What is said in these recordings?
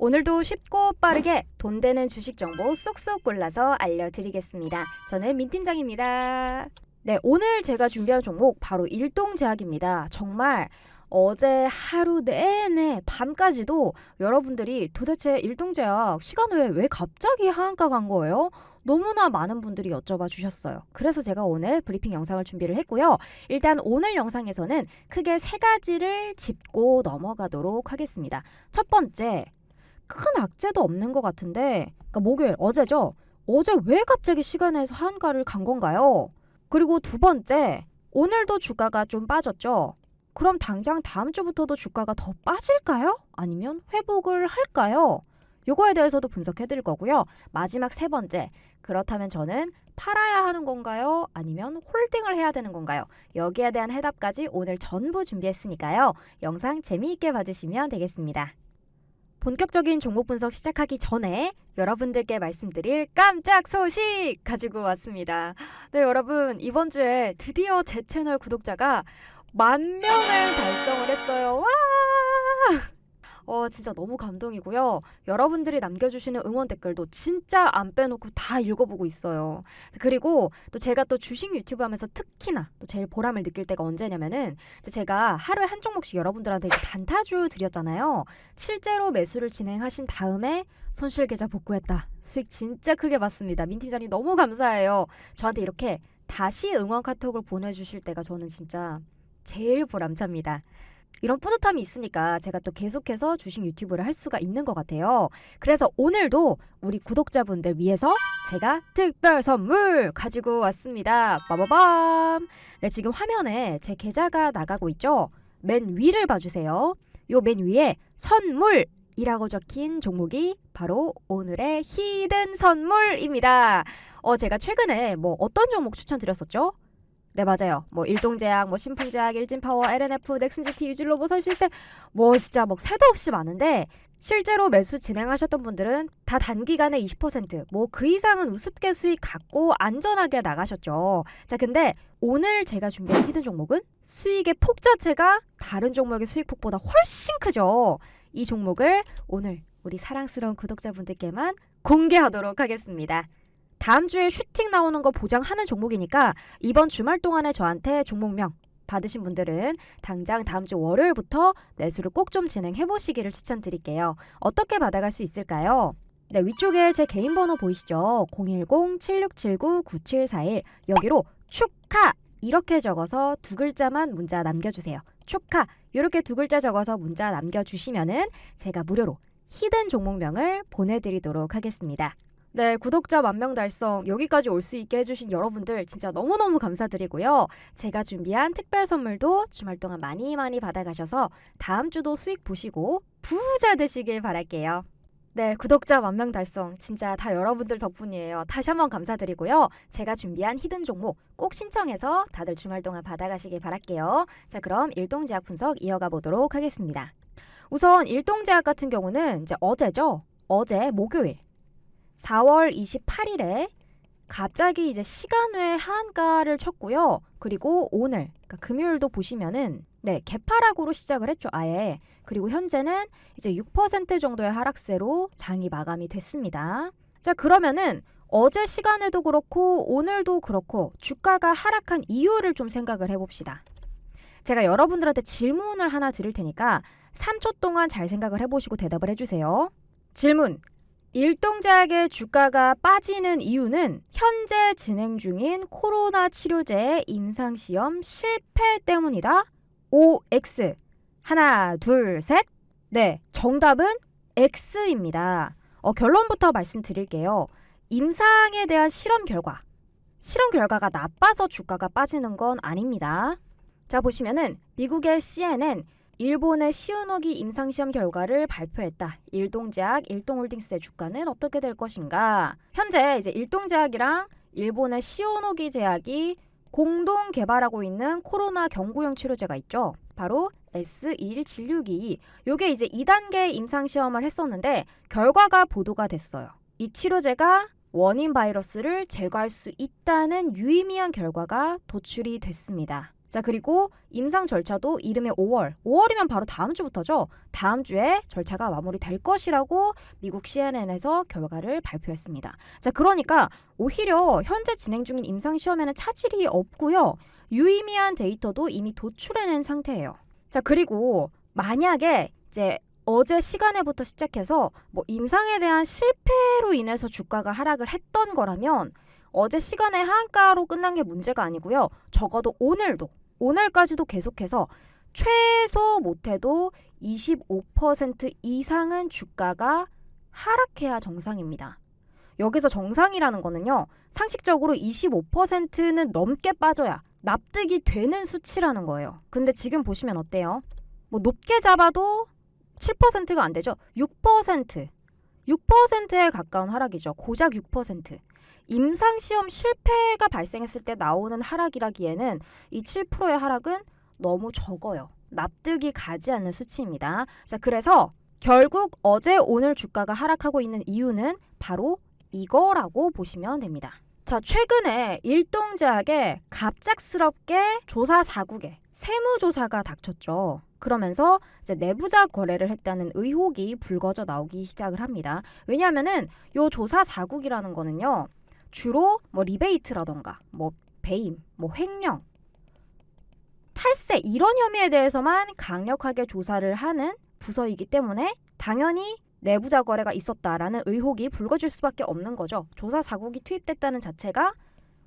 오늘도 쉽고 빠르게 돈 되는 주식 정보 쏙쏙 골라서 알려드리겠습니다. 저는 민 팀장입니다. 네, 오늘 제가 준비한 종목 바로 일동제약입니다. 정말 어제 하루 내내 밤까지도 여러분들이 도대체 일동제약 시간 외에 왜 갑자기 하한가 간 거예요? 너무나 많은 분들이 여쭤봐 주셨어요. 그래서 제가 오늘 브리핑 영상을 준비를 했고요. 일단 오늘 영상에서는 크게 세 가지를 짚고 넘어가도록 하겠습니다. 첫 번째, 큰 악재도 없는 것 같은데, 그러니까 목요일 어제죠? 어제 왜 갑자기 시간에서 하한가를 간 건가요? 그리고 두 번째, 오늘도 주가가 좀 빠졌죠? 그럼 당장 다음 주부터도 주가가 더 빠질까요? 아니면 회복을 할까요? 요거에 대해서도 분석해 드릴 거고요. 마지막 세 번째, 그렇다면 저는 팔아야 하는 건가요? 아니면 홀딩을 해야 되는 건가요? 여기에 대한 해답까지 오늘 전부 준비했으니까요. 영상 재미있게 봐주시면 되겠습니다. 본격적인 종목 분석 시작하기 전에 여러분들께 말씀드릴 깜짝 소식 가지고 왔습니다. 네, 여러분, 이번 주에 드디어 제 채널 구독자가 10,000명을 달성을 했어요. 와! 진짜 너무 감동이고요. 여러분들이 남겨주시는 응원 댓글도 진짜 안 빼놓고 다 읽어보고 있어요. 그리고 또 제가 또 주식 유튜브 하면서 특히나 또 제일 보람을 느낄 때가 언제냐면은 제가 하루에 한 종목씩 여러분들한테 이제 단타주 드렸잖아요. 실제로 매수를 진행하신 다음에 손실 계좌 복구했다. 수익 진짜 크게 봤습니다. 민 팀장님 너무 감사해요. 저한테 이렇게 다시 응원 카톡을 보내주실 때가 저는 진짜 제일 보람찹니다. 이런 뿌듯함이 있으니까 제가 또 계속해서 주식 유튜브를 할 수가 있는 것 같아요. 그래서 오늘도 우리 구독자분들 위해서 제가 특별 선물 가지고 왔습니다. 빠바밤! 네, 지금 화면에 제 계좌가 나가고 있죠? 맨 위를 봐주세요. 요 맨 위에 선물이라고 적힌 종목이 바로 오늘의 히든 선물입니다. 제가 최근에 어떤 종목 추천드렸었죠? 네, 맞아요. 일동제약, 신풍제약, 일진파워, LNF, 넥슨GT, 유진로보, 설시스템 진짜 새도 없이 많은데 실제로 매수 진행하셨던 분들은 다 단기간에 20% 그 이상은 우습게 수익 갖고 안전하게 나가셨죠. 자, 근데 오늘 제가 준비한 히든 종목은 수익의 폭 자체가 다른 종목의 수익 폭보다 훨씬 크죠. 이 종목을 오늘 우리 사랑스러운 구독자분들께만 공개하도록 하겠습니다. 다음 주에 슈팅 나오는 거 보장하는 종목이니까 이번 주말 동안에 저한테 종목명 받으신 분들은 당장 다음 주 월요일부터 매수를 꼭 좀 진행해 보시기를 추천드릴게요. 어떻게 받아갈 수 있을까요? 네, 위쪽에 제 개인 번호 보이시죠? 010-7679-9741 여기로 축하! 이렇게 적어서 두 글자만 문자 남겨주세요. 축하! 이렇게 두 글자 적어서 문자 남겨주시면은 제가 무료로 히든 종목명을 보내드리도록 하겠습니다. 네, 구독자 10,000명 달성 여기까지 올 수 있게 해주신 여러분들 진짜 너무너무 감사드리고요. 제가 준비한 특별 선물도 주말 동안 많이 받아가셔서 다음 주도 수익 보시고 부자 되시길 바랄게요. 네, 구독자 10,000명 달성 진짜 다 여러분들 덕분이에요. 다시 한번 감사드리고요. 제가 준비한 히든 종목 꼭 신청해서 다들 주말 동안 받아가시길 바랄게요. 자, 그럼 일동제약 분석 이어가 보도록 하겠습니다. 우선 일동제약 같은 경우는 이제 어제죠. 어제 목요일 4월 28일에 갑자기 이제 시간 외 하한가를 쳤고요. 그리고 오늘 그러니까 금요일도 보시면은 개파락으로 시작을 했죠, 아예. 그리고 현재는 이제 6% 정도의 하락세로 장이 마감이 됐습니다. 자, 그러면은 어제 시간에도 그렇고 오늘도 그렇고 주가가 하락한 이유를 좀 생각을 해봅시다. 제가 여러분들한테 질문을 하나 드릴 테니까 3초 동안 잘 생각을 해보시고 대답을 해주세요. 질문. 일동제약의 주가가 빠지는 이유는 현재 진행 중인 코로나 치료제의 임상시험 실패 때문이다. OX. 하나, 둘, 셋. 네, 정답은 X입니다. 결론부터 말씀드릴게요. 임상에 대한 실험 결과가 나빠서 주가가 빠지는 건 아닙니다. 자, 보시면은 미국의 CNN, 일본의 시오노기 임상시험 결과를 발표했다. 일동제약, 일동홀딩스의 주가는 어떻게 될 것인가? 현재 이제 일동제약이랑 일본의 시오노기 제약이 공동 개발하고 있는 코로나 경구용 치료제가 있죠. 바로 S217622. 요게 이제 2단계 임상시험을 했었는데 결과가 보도가 됐어요. 이 치료제가 원인 바이러스를 제거할 수 있다는 유의미한 결과가 도출이 됐습니다. 자, 그리고 임상 절차도 이름의 5월이면 바로 다음 주부터죠. 다음 주에 절차가 마무리될 것이라고 미국 CNN에서 결과를 발표했습니다. 자, 그러니까 오히려 현재 진행 중인 임상 시험에는 차질이 없고요. 유의미한 데이터도 이미 도출해낸 상태예요. 자, 그리고 만약에 이제 어제 시간에부터 시작해서 뭐 임상에 대한 실패로 인해서 주가가 하락을 했던 거라면 어제 시간에 하한가로 끝난 게 문제가 아니고요. 적어도 오늘까지도 계속해서 최소 못해도 25% 이상은 주가가 하락해야 정상입니다. 여기서 정상이라는 거는요. 상식적으로 25%는 넘게 빠져야 납득이 되는 수치라는 거예요. 근데 지금 보시면 어때요? 뭐 높게 잡아도 7%가 안 되죠. 6%에 가까운 하락이죠. 고작 6%. 임상시험 실패가 발생했을 때 나오는 하락이라기에는 이 7%의 하락은 너무 적어요. 납득이 가지 않는 수치입니다. 자, 그래서 결국 어제 오늘 주가가 하락하고 있는 이유는 바로 이거라고 보시면 됩니다. 자, 최근에 일동제약에 갑작스럽게 조사 사국에 세무조사가 닥쳤죠. 그러면서 이제 내부자 거래를 했다는 의혹이 불거져 나오기 시작을 합니다. 왜냐하면은 요 조사 사국이라는 거는요. 주로 뭐 리베이트라던가 뭐 배임, 뭐 횡령, 탈세 이런 혐의에 대해서만 강력하게 조사를 하는 부서이기 때문에 당연히 내부자 거래가 있었다라는 의혹이 불거질 수밖에 없는 거죠. 조사 사국이 투입됐다는 자체가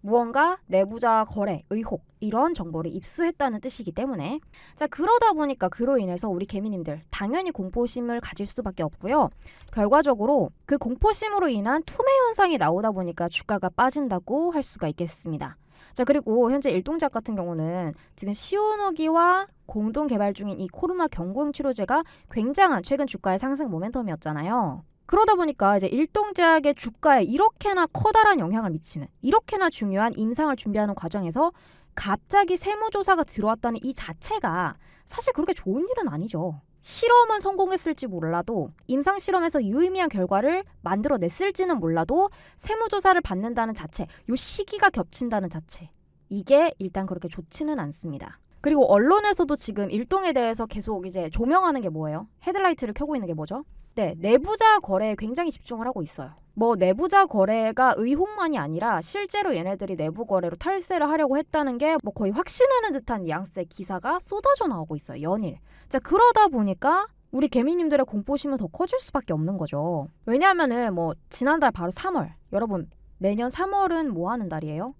무언가 내부자 거래, 의혹 이런 정보를 입수했다는 뜻이기 때문에 자, 그러다 보니까 그로 인해서 우리 개미님들 당연히 공포심을 가질 수밖에 없고요. 결과적으로 그 공포심으로 인한 투매 현상이 나오다 보니까 주가가 빠진다고 할 수가 있겠습니다. 자, 그리고 현재 일동제약 같은 경우는 지금 시오노기와 공동 개발 중인 이 코로나 경구용 치료제가 굉장한 최근 주가의 상승 모멘텀이었잖아요. 그러다 보니까 이제 일동제약의 주가에 이렇게나 커다란 영향을 미치는 이렇게나 중요한 임상을 준비하는 과정에서 갑자기 세무조사가 들어왔다는 이 자체가 사실 그렇게 좋은 일은 아니죠. 실험은 성공했을지 몰라도 임상 실험에서 유의미한 결과를 만들어냈을지는 몰라도 세무조사를 받는다는 자체, 요 시기가 겹친다는 자체 이게 일단 그렇게 좋지는 않습니다. 그리고 언론에서도 지금 일동에 대해서 계속 이제 조명하는 게 뭐예요? 헤드라이트를 켜고 있는 게 뭐죠? 네, 내부자 거래에 굉장히 집중을 하고 있어요. 뭐 내부자 거래가 의혹만이 아니라 실제로 얘네들이 내부 거래로 탈세를 하려고 했다는 게 뭐 거의 확신하는 듯한 뉘앙스의 기사가 쏟아져 나오고 있어요. 연일. 자, 그러다 보니까 우리 개미님들의 공포심은 더 커질 수밖에 없는 거죠. 왜냐하면은 뭐 지난달 바로 3월. 여러분 매년 3월은 뭐 하는 달이에요?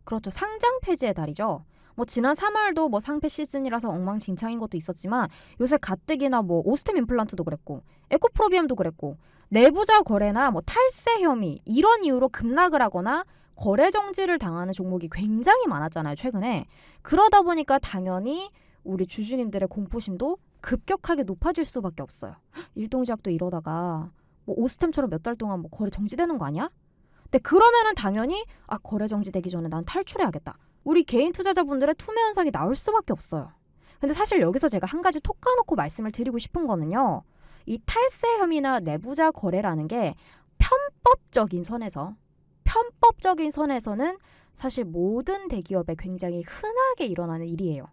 그렇죠. 상장 폐지의 달이죠. 뭐 지난 3월도 뭐 상폐 시즌이라서 엉망진창인 것도 있었지만 요새 가뜩이나 뭐 오스템 임플란트도 그랬고 에코프로비움도 그랬고 내부자 거래나 뭐 탈세 혐의 이런 이유로 급락을 하거나 거래 정지를 당하는 종목이 굉장히 많았잖아요, 최근에. 그러다 보니까 당연히 우리 주주님들의 공포심도 급격하게 높아질 수밖에 없어요. 일동제약도 이러다가 뭐 오스템처럼 몇 달 동안 뭐 거래 정지되는 거 아니야? 근데 그러면은 당연히 거래 정지되기 전에 난 탈출해야겠다. 우리 개인 투자자분들의 투매 현상이 나올 수밖에 없어요. 근데 사실 여기서 제가 한 가지 톡 까놓고 말씀을 드리고 싶은 거는요. 이 탈세 혐의나 내부자 거래라는 게 편법적인 선에서는 사실 모든 대기업에 굉장히 흔하게 일어나는 일이에요.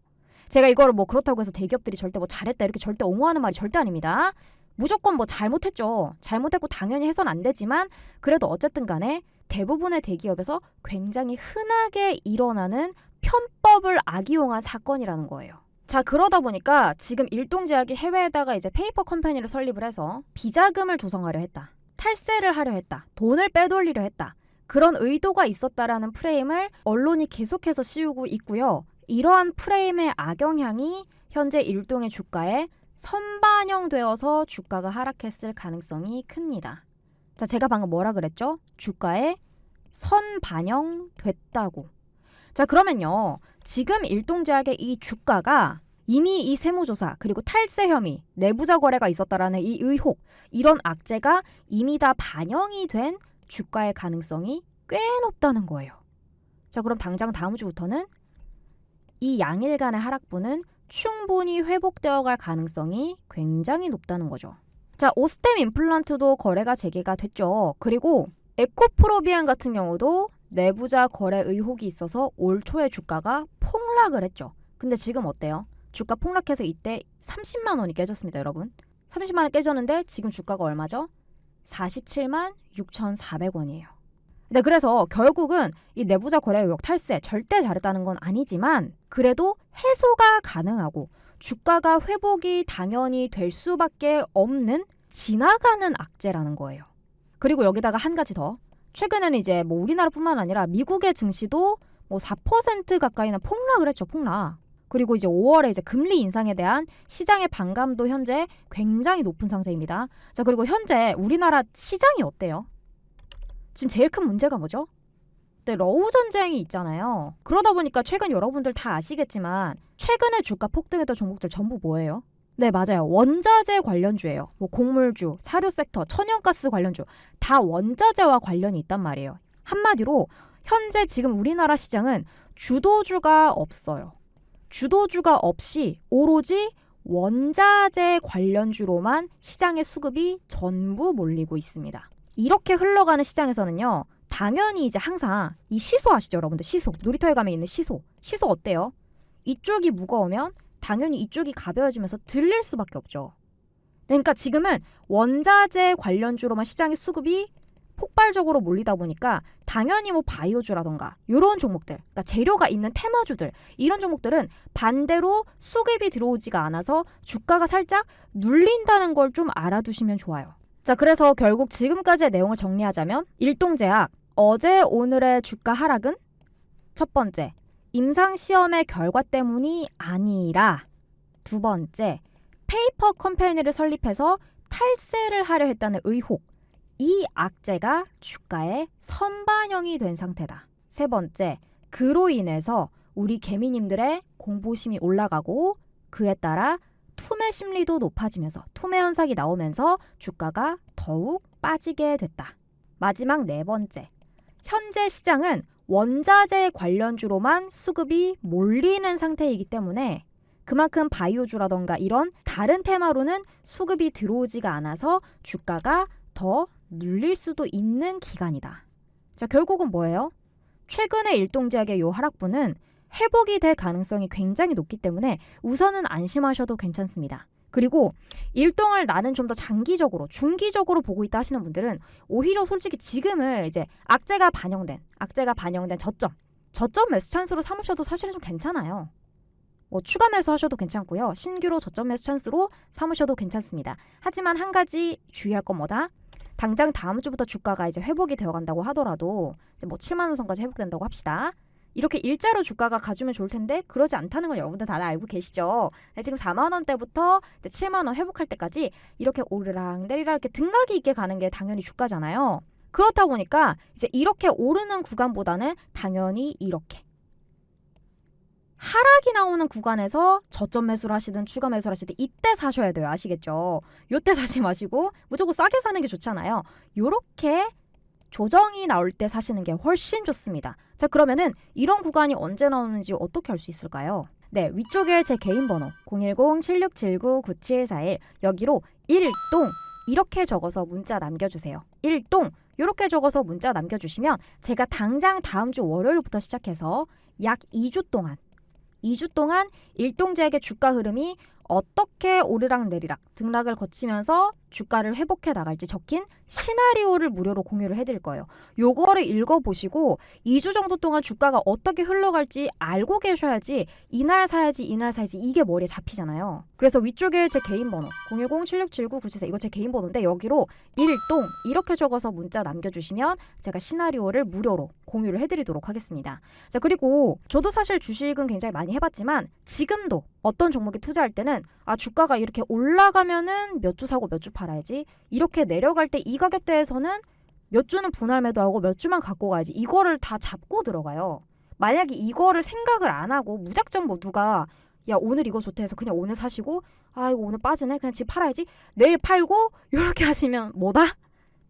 제가 이거를 뭐 그렇다고 해서 대기업들이 절대 뭐 잘했다 이렇게 절대 옹호하는 말이 절대 아닙니다. 무조건 뭐 잘못했죠. 잘못했고 당연히 해선 안 되지만 그래도 어쨌든 간에 대부분의 대기업에서 굉장히 흔하게 일어나는 편법을 악이용한 사건이라는 거예요. 자, 그러다 보니까 지금 일동제약이 해외에다가 이제 페이퍼 컴퍼니를 설립을 해서 비자금을 조성하려 했다. 탈세를 하려 했다. 돈을 빼돌리려 했다. 그런 의도가 있었다라는 프레임을 언론이 계속해서 씌우고 있고요. 이러한 프레임의 악영향이 현재 일동의 주가에 선반영되어서 주가가 하락했을 가능성이 큽니다. 자, 제가 방금 뭐라 그랬죠? 주가에 선반영됐다고. 자, 그러면요. 지금 일동제약의 이 주가가 이미 이 세무조사 그리고 탈세 혐의, 내부자 거래가 있었다라는 이 의혹, 이런 악재가 이미 다 반영이 된 주가의 가능성이 꽤 높다는 거예요. 자, 그럼 당장 다음 주부터는 이 양일간의 하락분은 충분히 회복되어 갈 가능성이 굉장히 높다는 거죠. 자, 오스템 임플란트도 거래가 재개가 됐죠. 그리고 에코프로비안 같은 경우도 내부자 거래 의혹이 있어서 올 초에 주가가 폭락을 했죠. 근데 지금 어때요? 주가 폭락해서 이때 30만 원이 깨졌습니다, 여러분. 30만 원 깨졌는데 지금 주가가 얼마죠? 47만 6,400원이에요. 네, 그래서 결국은 이 내부자 거래 의혹 탈세 절대 잘했다는 건 아니지만 그래도 해소가 가능하고 주가가 회복이 당연히 될 수밖에 없는 지나가는 악재라는 거예요. 그리고 여기다가 한 가지 더. 최근에는 이제 뭐 우리나라뿐만 아니라 미국의 증시도 뭐 4% 가까이나 폭락을 했죠, 폭락. 그리고 이제 5월에 이제 금리 인상에 대한 시장의 반감도 현재 굉장히 높은 상태입니다. 자, 그리고 현재 우리나라 시장이 어때요? 지금 제일 큰 문제가 뭐죠? 네, 러우 전쟁이 있잖아요. 그러다 보니까 최근 여러분들 다 아시겠지만 최근에 주가 폭등했던 종목들 전부 뭐예요? 네, 맞아요. 원자재 관련주예요. 뭐 곡물주, 사료 섹터, 천연가스 관련주 다 원자재와 관련이 있단 말이에요. 한마디로 현재 지금 우리나라 시장은 주도주가 없어요. 주도주가 없이 오로지 원자재 관련주로만 시장의 수급이 전부 몰리고 있습니다. 이렇게 흘러가는 시장에서는요. 당연히 이제 항상 이 시소 아시죠, 여러분들? 시소. 놀이터에 가면 있는 시소. 시소 어때요? 이쪽이 무거우면 당연히 이쪽이 가벼워지면서 들릴 수밖에 없죠. 그러니까 지금은 원자재 관련주로만 시장의 수급이 폭발적으로 몰리다 보니까 당연히 뭐 바이오주라던가 이런 종목들, 그러니까 재료가 있는 테마주들 이런 종목들은 반대로 수급이 들어오지가 않아서 주가가 살짝 눌린다는 걸 좀 알아두시면 좋아요. 자, 그래서 결국 지금까지의 내용을 정리하자면 일동제약, 어제 오늘의 주가 하락은 첫 번째, 임상시험의 결과 때문이 아니라 두 번째, 페이퍼 컴퍼니를 설립해서 탈세를 하려 했다는 의혹, 이 악재가 주가에 선반영이 된 상태다. 세 번째, 그로 인해서 우리 개미님들의 공포심이 올라가고 그에 따라 투매 심리도 높아지면서 투매 현상이 나오면서 주가가 더욱 빠지게 됐다. 마지막 네 번째, 현재 시장은 원자재 관련주로만 수급이 몰리는 상태이기 때문에 그만큼 바이오주라던가 이런 다른 테마로는 수급이 들어오지가 않아서 주가가 더 눌릴 수도 있는 기간이다. 자, 결국은 뭐예요? 최근의 일동제약의 요 하락분은 회복이 될 가능성이 굉장히 높기 때문에 우선은 안심하셔도 괜찮습니다. 그리고 일동을 나는 좀 더 장기적으로, 중기적으로 보고 있다 하시는 분들은 오히려 솔직히 지금을 이제 악재가 반영된 저점 매수 찬스로 삼으셔도 사실은 좀 괜찮아요. 뭐 추가 매수하셔도 괜찮고요. 신규로 저점 매수 찬스로 삼으셔도 괜찮습니다. 하지만 한 가지 주의할 건 뭐다? 당장 다음 주부터 주가가 이제 회복이 되어 간다고 하더라도 이제 뭐 7만 원 선까지 회복된다고 합시다. 이렇게 일자로 주가가 가주면 좋을 텐데 그러지 않다는 걸 여러분들 다 알고 계시죠? 지금 4만 원대부터 이제 7만 원 회복할 때까지 이렇게 오르락 내리락 이렇게 등락이 있게 가는 게 당연히 주가잖아요. 그렇다 보니까 이제 이렇게 오르는 구간보다는 당연히 이렇게 하락이 나오는 구간에서 저점 매수를 하시든 추가 매수를 하시든 이때 사셔야 돼요. 아시겠죠? 요때 사지 마시고 무조건 싸게 사는 게 좋잖아요. 요렇게 조정이 나올 때 사시는 게 훨씬 좋습니다. 자, 그러면은 이런 구간이 언제 나오는지 어떻게 알 수 있을까요? 네, 위쪽에 제 개인 번호 010-7679-9741 여기로 1동 이렇게 적어서 문자 남겨주세요. 1동 이렇게 적어서 문자 남겨주시면 제가 당장 다음 주 월요일부터 시작해서 약 2주 동안 일동제약의 주가 흐름이 어떻게 오르락 내리락 등락을 거치면서 주가를 회복해 나갈지 적힌 시나리오를 무료로 공유를 해드릴 거예요. 요거를 읽어보시고 2주 정도 동안 주가가 어떻게 흘러갈지 알고 계셔야지 이날 사야지 이게 머리에 잡히잖아요. 그래서 위쪽에 제 개인 번호 010-7679-9741 이거 제 개인 번호인데 여기로 1동 이렇게 적어서 문자 남겨주시면 제가 시나리오를 무료로 공유를 해드리도록 하겠습니다. 자, 그리고 저도 사실 주식은 굉장히 많이 해봤지만 지금도 어떤 종목에 투자할 때는 주가가 이렇게 올라가면은 몇 주 사고 몇 주 팔아야지 이렇게 내려갈 때 이 가격대에서는 몇 주는 분할 매도하고 몇 주만 갖고 가야지 이거를 다 잡고 들어가요. 만약에 이거를 생각을 안 하고 무작정 뭐 누가 야 오늘 이거 좋다 해서 그냥 오늘 사시고 이거 오늘 빠지네 그냥 집 팔아야지 내일 팔고 이렇게 하시면 뭐다?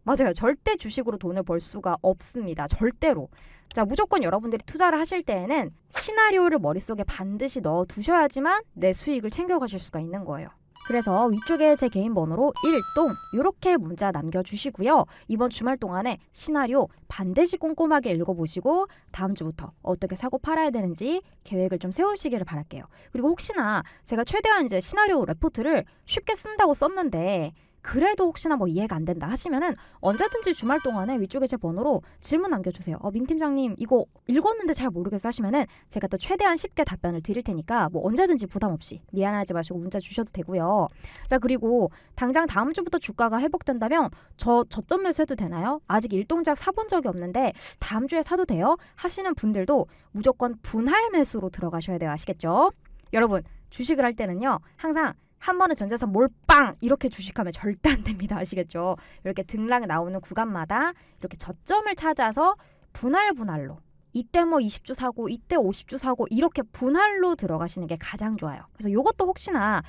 맞아요. 절대 주식으로 돈을 벌 수가 없습니다. 절대로. 자, 무조건 여러분들이 투자를 하실 때에는 시나리오를 머릿속에 반드시 넣어 두셔야지만 내 수익을 챙겨가실 수가 있는 거예요. 그래서 위쪽에 제 개인 번호로 1동 이렇게 문자 남겨주시고요. 이번 주말 동안에 시나리오 반드시 꼼꼼하게 읽어보시고 다음 주부터 어떻게 사고 팔아야 되는지 계획을 좀 세우시기를 바랄게요. 그리고 혹시나 제가 최대한 이제 시나리오 레포트를 쉽게 쓴다고 썼는데 그래도 혹시나 뭐 이해가 안 된다 하시면은 언제든지 주말 동안에 위쪽에 제 번호로 질문 남겨주세요. 민 팀장님 이거 읽었는데 잘 모르겠어 하시면은 제가 또 최대한 쉽게 답변을 드릴 테니까 뭐 언제든지 부담 없이 미안하지 마시고 문자 주셔도 되고요. 자, 그리고 당장 다음 주부터 주가가 회복된다면 저점 매수해도 되나요? 아직 일동작 사본 적이 없는데 다음 주에 사도 돼요? 하시는 분들도 무조건 분할 매수로 들어가셔야 돼요. 아시겠죠? 여러분 주식을 할 때는요 항상 한 번에 전재산 몰빵 이렇게 주식하면 절대 안 됩니다. 아시겠죠? 이렇게 등락 나오는 구간마다 이렇게 저점을 찾아서 분할로 이때 뭐 20주 사고 이때 50주 사고 이렇게 분할로 들어가시는 게 가장 좋아요. 그래서 이것도 혹시나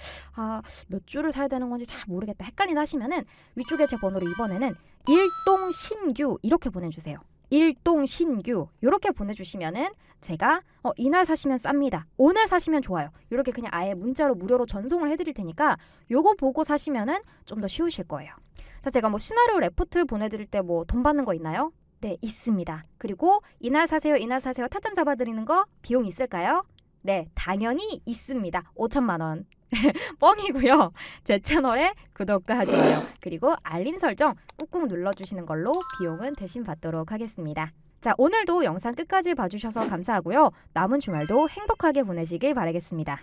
몇 주를 사야 되는 건지 잘 모르겠다 헷갈린다 하시면은 위쪽에 제 번호로 이번에는 일동 신규 이렇게 보내주세요. 일동 신규 이렇게 보내주시면은 제가 이날 사시면 쌉니다. 오늘 사시면 좋아요. 이렇게 그냥 아예 문자로 무료로 전송을 해드릴 테니까 요거 보고 사시면은 좀 더 쉬우실 거예요. 자, 제가 뭐 시나리오 레포트 보내드릴 때 뭐 돈 받는 거 있나요? 네, 있습니다. 그리고 이날 사세요 타점 잡아드리는 거 비용 있을까요? 네, 당연히 있습니다. 5천만 원. 뻥이고요. 제 채널에 구독과 좋아요 그리고 알림 설정 꾹꾹 눌러주시는 걸로 비용은 대신 받도록 하겠습니다. 자, 오늘도 영상 끝까지 봐주셔서 감사하고요. 남은 주말도 행복하게 보내시길 바라겠습니다.